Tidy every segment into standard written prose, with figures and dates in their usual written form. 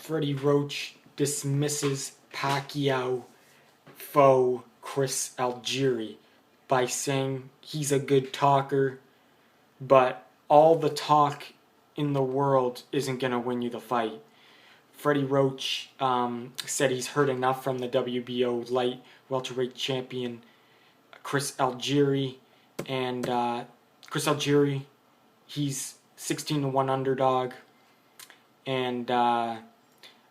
Freddie Roach dismisses Pacquiao foe Chris Algieri by saying he's a good talker, but all the talk in the world isn't going to win you the fight. Freddie Roach said he's heard enough from the WBO light welterweight champion Chris Algieri, and Chris Algieri, he's 16-1 underdog, and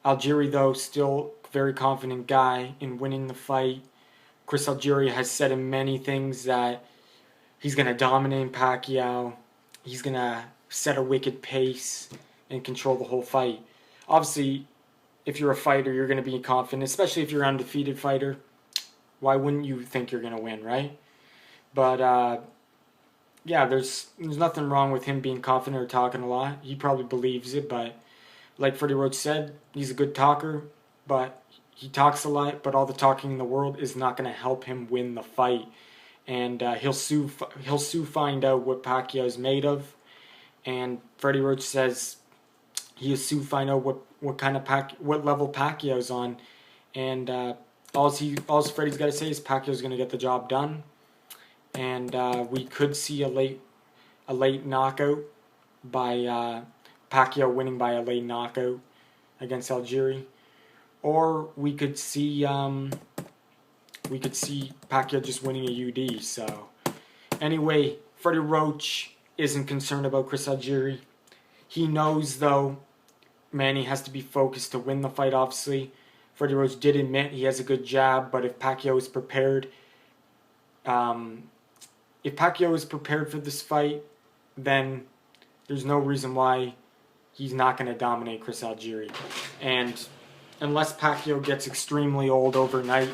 Algieri, though, still very confident guy in winning the fight. Chris Algieri has said in many things that he's going to dominate Pacquiao. He's going to set a wicked pace and control the whole fight. Obviously, if you're a fighter, you're going to be confident, especially if you're an undefeated fighter. Why wouldn't you think you're going to win, right? But, yeah, there's nothing wrong with him being confident or talking a lot. He probably believes it, but like Freddie Roach said, he's a good talker, but he talks a lot, but all the talking in the world is not going to help him win the fight. And he'll soon find out what Pacquiao's made of. And Freddie Roach says he'll soon find out what level Pacquiao's on. And all Freddie's got to say is Pacquiao's going to get the job done. And we could see a late knockout by Pacquiao winning by a late knockout against Algieri, or we could see Pacquiao just winning a UD. So anyway, Freddie Roach isn't concerned about Chris Algieri. He knows, though, Manny has to be focused to win the fight, obviously. Freddie Roach did admit he has a good jab, but if Pacquiao is prepared, for this fight, then there's no reason why he's not going to dominate Chris Algieri. And unless Pacquiao gets extremely old overnight,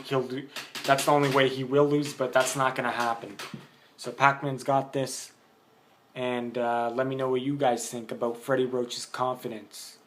that's the only way he will lose, but that's not going to happen. So Pacman's got this. And let me know what you guys think about Freddie Roach's confidence.